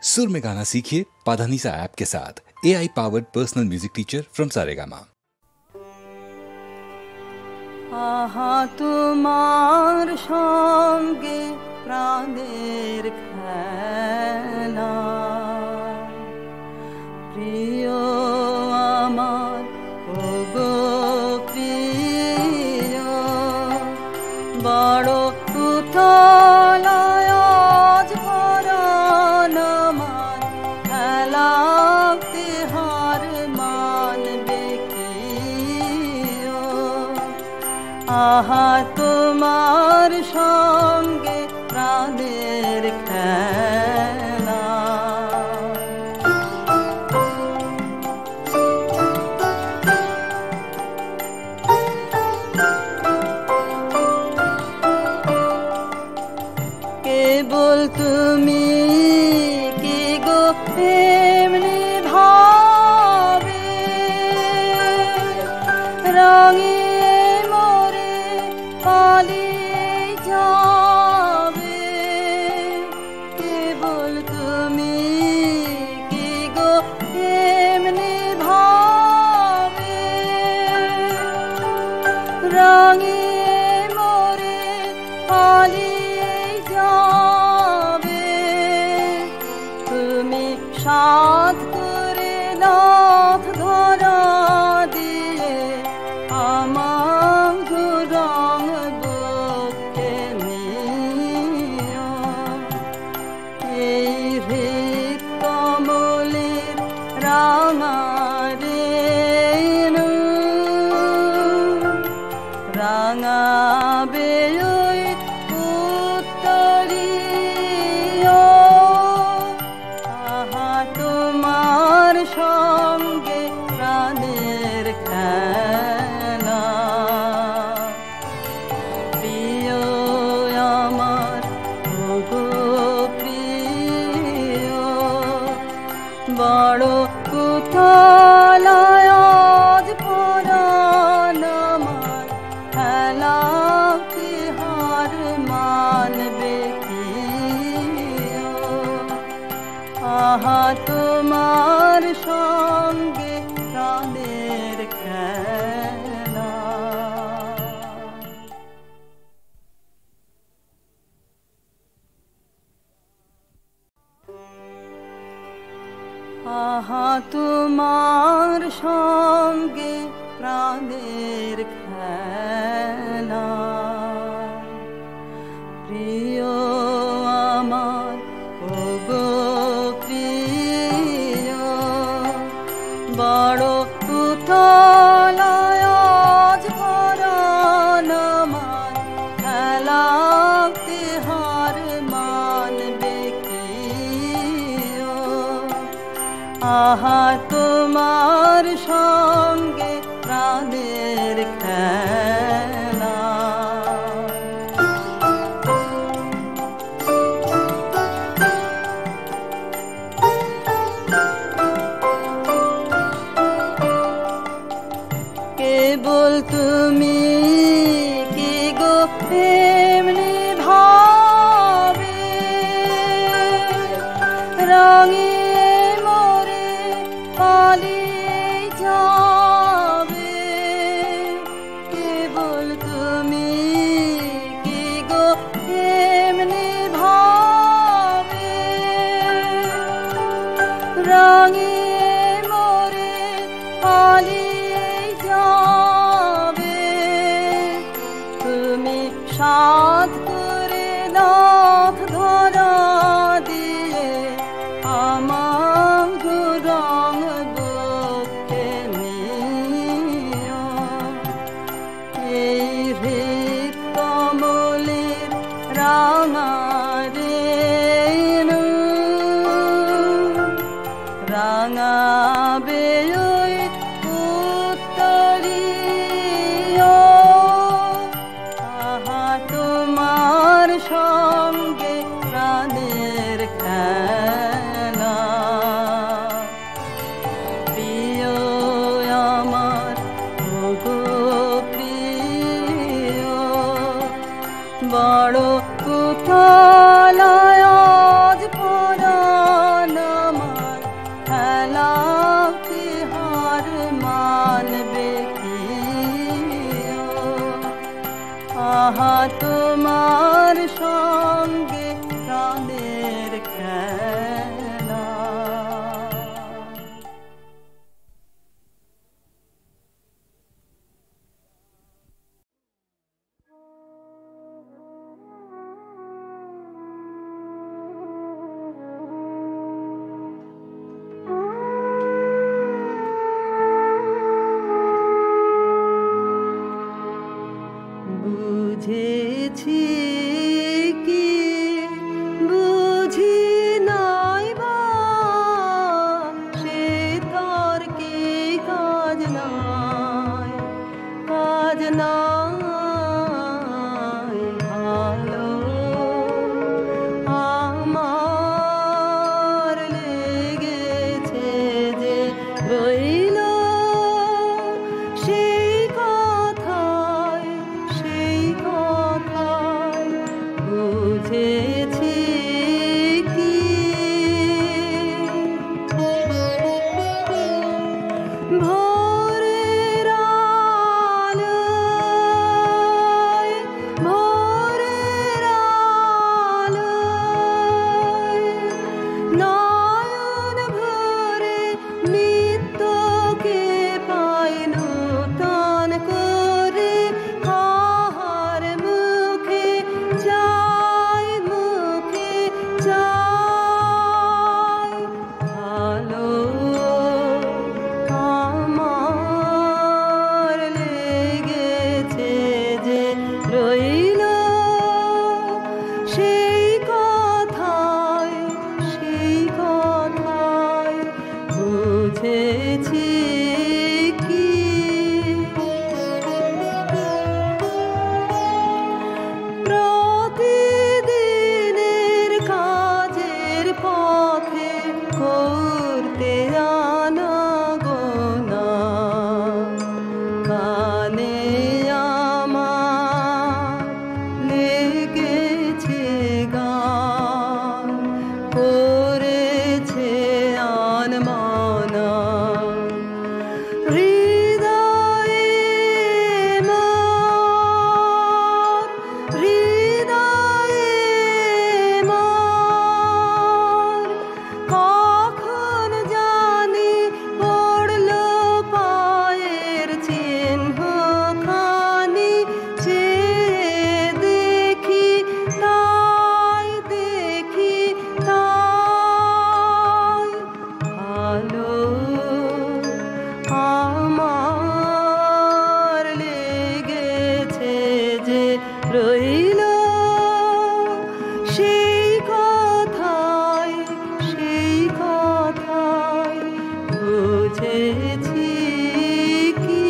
सुर में गाना सीखिए पाधानीसा ऐप के साथ। AI powered personal music teacher from Saregama. आहा तुम्हार संगे प्राणेर खेला प्रिय आमार ओगो प्रिय बड़ उथलाय आज परान आमार खेलाते हार मानबे कियो आहा তোমার সঙ্গে প্রাণের খেলা কেবল তুমি কি গো এমনি ভাবে রঙে পালিয়ে যাবে কেবল তুমি কি গো এমনি ভাবে রঙে মোরে পালিয়ে যাবে তুমি সাথ করে নাথ ধরা দিয়ে আমার রং বুকে নিও এই হৃদ কমলের রাঙা রেণু রাঙাবে ওই উত্তরীয় আহা তোমার সঙ্গে প্রাণের খেলা প্রিয় আমার ওগো প্রিয় বড় উথলায় আজ পরান আমার খেলাতে হার মানবে কিও আহা তোমার সঙ্গে প্রাণের খেলা আহা তোমার সঙ্গে প্রাণের খেলা প্রিয় আমার ওগো প্রিয় বড় উথলায় আজ পরান আমার খেলাতে হার মানবে কিও আহা তোমার সঙ্গে প্রাণের খেলা কেবল তুমি কি গো এমনি ভাবে রঙে মোরে পালিয়ে যাবে কেবল তুমি কি গো এমনি ভাবে রঙে মোরে পালিয়ে যাবে তুমি সাথ করে নাথ ধরা দিয়ে আমার রং বুকে নিও এই হৃদ কমলের রাঙা রেণু রাঙাবে ওই উত্তরীয় আহা তোমার সঙ্গে প্রাণের খেলা প্রিয় আমার ওগো প্রিয় বড় উথলায় আজ পরান আহা তোমার সঙ্গে প্রাণের খেলা। বুঝেছি কি বুঝি নাই বা সে তার কি কাজ নাই, কাজ নাই ভালো আমার লেগেছে যে রইল সেই কথায়, সেই কথায় বুঝেছি কি ভোরের আলোয়, ভোরের আলোয় নয়ন ভরে নিত্যকে পাই নূতন করে, কাহার মুখে চাই, মুখে চাই ভালো আমার লেগেছে যে রইল সেই কথায়, সেই কথায় বুঝেছি কি প্রতিদিনের কাজের পথে করতে আনাগোনা, কানে আমার লেগেছে গান, করেছে আনমনা হৃদয়ে মোর, হৃদয়ে মোর কখন জানি পড়ল পায়ের চিহ্ন খানি, চেয়ে দেখি তাই, দেখি তাই ভালো আমার লেগেছে যে রইল সেই কথায়, সেই কথায় বুঝেছি কি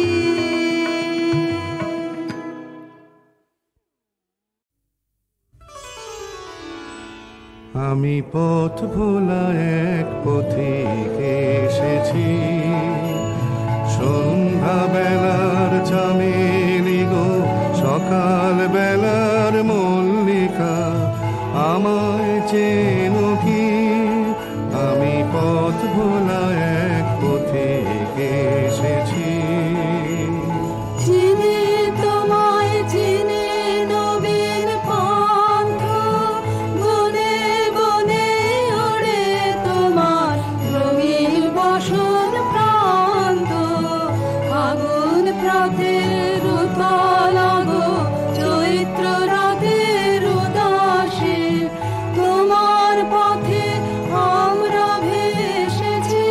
আমি পথ ভোলা এক পথিক এসেছি, সন্ধ্যা বেলার চামেলি গো, সকাল বেলার মল্লিকা, আমায় চেনো কি? আমি পথ ভোলা এক পথিক এসেছি। চিনি তোমায়, চিনি নবীন পন্থ, বনে বনে ওড়ে তোমার রঙিন বসন প্রান্ত, আগুন প্রাতের উতলাগো, চৈত্র রাতের উদাসী, তোমার পথে আমরা ভেসেছি।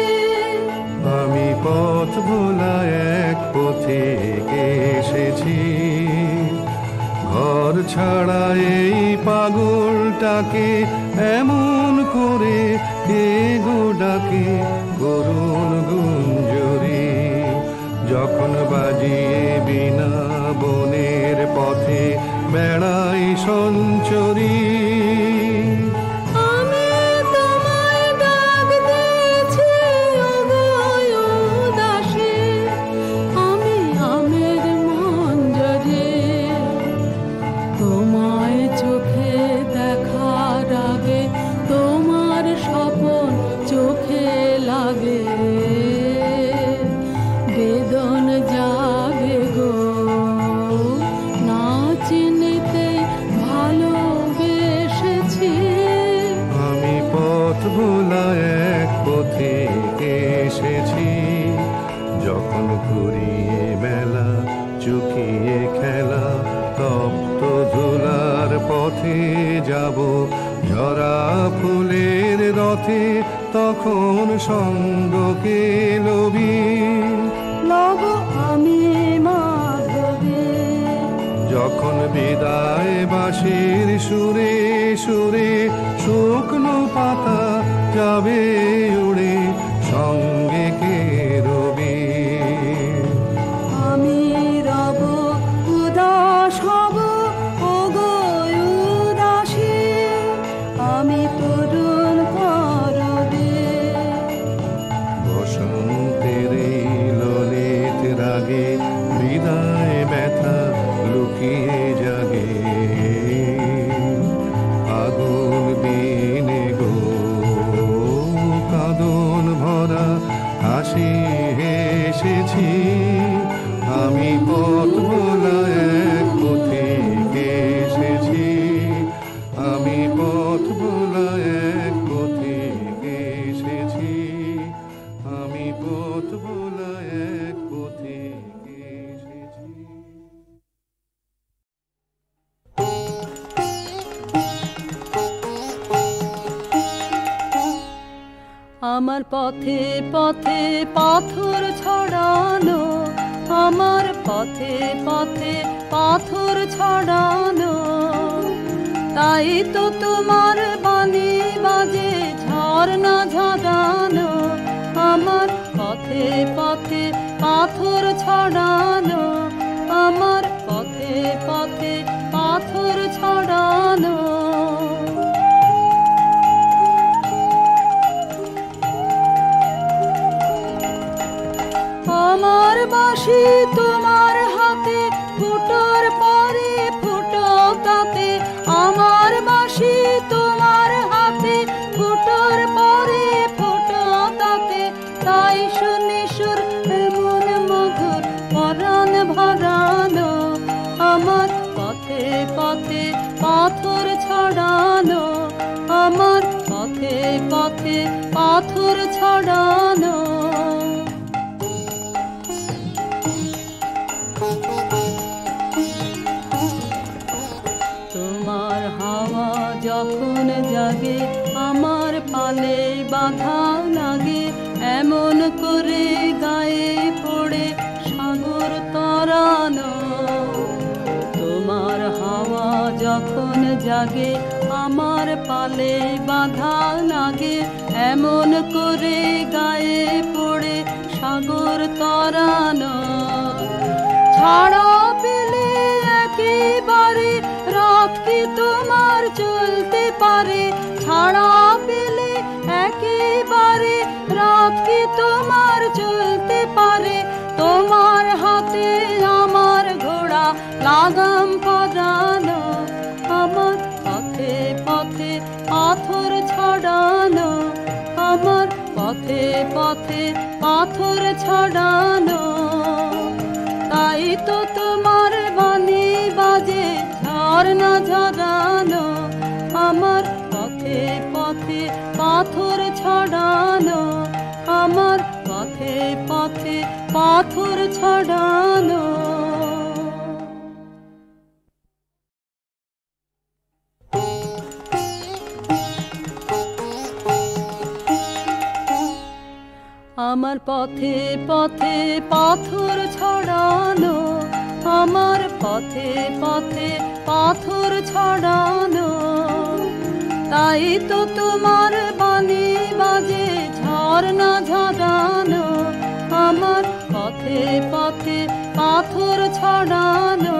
আমি পথ ভোলা এক পথিক এসেছি, ঘর ছাড়া এই পাগলটাকে এমন করে কে গো ডাকে, করুণ গুঞ্জরি যখন বাজিয়ে বিনা বনের পথে বেড়াই সঞ্চরী। আমি তোমায় ডাক দিয়েছি ওগো উদাসী, আমি আমের মঞ্জরি, তোমায় চোখে দেখার আগে তোমার স্বপন চোখে লাগে, বেদন জাগে গো, না চিনি পথে যাব ঝরা ফুলের রথে, তখন সঙ্গকে লবি লব আমি মাধবে। যখন বিদায় বাঁশির সুরে সুরে শুকনো পাতা যাবে উড়ে, সঙ্গে কে রবি? আমি রব উদাস হব ওগো উদাসী, আমি তরুণ করবে। বসন্তের এই ললিত রাগে বিদায় ব্যথা লুকিয়ে জাগে, আগুন দিনে গো কাঁদন ভরা হাসি হেসেছি, আমি পথ ভোলা এক পথিকে এসেছি, আমি পথ ভোলা এক পথিকে এসেছি, আমি পথ ভোলা এক পথিকে এসেছি। আমার পথে পথে পাথর ছড়ানো, আমার পথে পথে পাথর ছড়ানো, তাই তো তোমার বাণী বাজে ঝর্ণা ঝরানো। আমার পথে পথে পাথর ছড়ানো, আমার পথে পথে পাথর ছড়ানো। আমার বাঁশি তোমার হাতে ফুটোর পরে ফুটো তাতে, আমার বাঁশি তোমার হাতে ফুটোর পরে ফুটো তাতে, তাই শুনি সুর এমন মধুর পরাণ ভরানো। আমার পথে পথে পাথর ছড়ানো, আমার পথে পথে পাথর ছড়ানো। তোমার হাওয়া যখন জাগে আমার পালে বাধা লাগে, এমন করে গায়ে পড়ে সাগর তরানো। তোমার হাওয়া যখন জাগে আমার পালে বাধা লাগে, এমন করে গায়ে পড়ে সাগর তরানো। ছাড়া পেলে একেবারে রাত কি তোমার চলতে পারে, ছাড়া পেলে একেবারে রাত কি তোমার চলতে পারে। তোমার হাতে আমার ঘোড়া লাগাম পরানো, আমার পথে পথে পাথর ছড়ানো, আমার পথে পথে পাথর ছড়ানো। তাই তো তোমার বাণী বাজে ঝর্ণা ঝরানো, আমার পথে পথে পাথর ছড়ানো, আমার পথে পথে পাথর ছড়ানো। আমার পথে পথে পাথর ছড়ানো, আমার পথে পথে পাথর ছড়ানো। তাই তো তোমার বাণী বাজে ঝর্ণা ঝরানো, আমার পথে পথে পাথর ছড়ানো,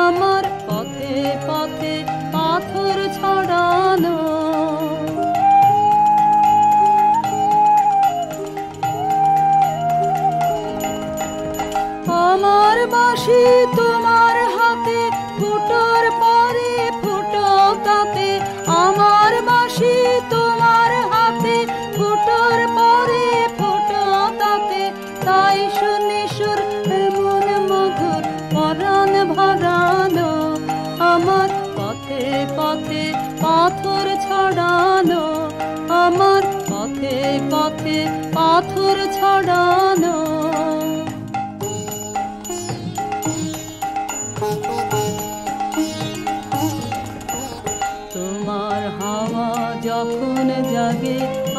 আমার পথে পথে পাথর ছড়ানো। আমার বাঁশি তোমার হাতে ফুটোর পরে ফুটো তাতে, আমার বাঁশি তোমার হাতে ফুটোর পরে ফুটো তাতে, তাই শুনি সুর এমন মধুর পরাণ ভরানো। আমার পথে পথে পাথর ছড়ানো, আমার পথে পথে পাথর ছড়ানো।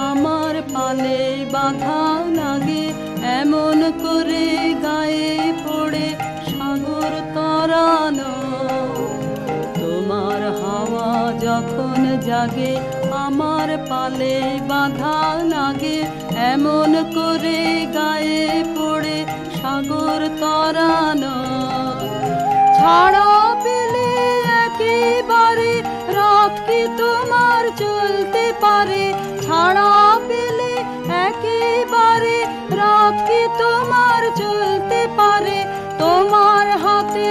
আমার পালে বাধা লাগে, এমন করে গায়ে পড়ে সাগর তরানো। তোমার হাওয়া যখন জাগে, আমার পালে বাধা লাগে, এমন করে গায়ে পড়ে সাগর তরানো। ছাড়া পেলে একেবারে রাত কি তোমার চলতে পারে, ছাড়া পেলে একেবারে রাত কি তোমার চলতে পারে। তোমার হাতে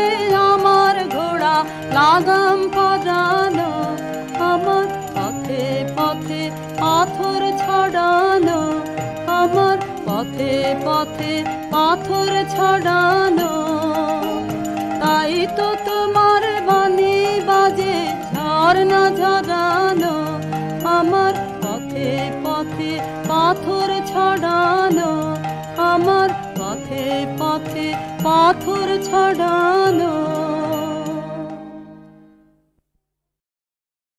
আমার ঘোড়া লাগাম পরানো, আমার পথে পথে পাথর ছড়ানো, আমার পথে পথে পাথর ছড়ানো। তাই তো তোমার বাণী বাজে ঝর্ণা ঝরানো, আমার পথে পথে পাথর ছড়ানো, আমার পথে পথে পাথর ছড়ানো।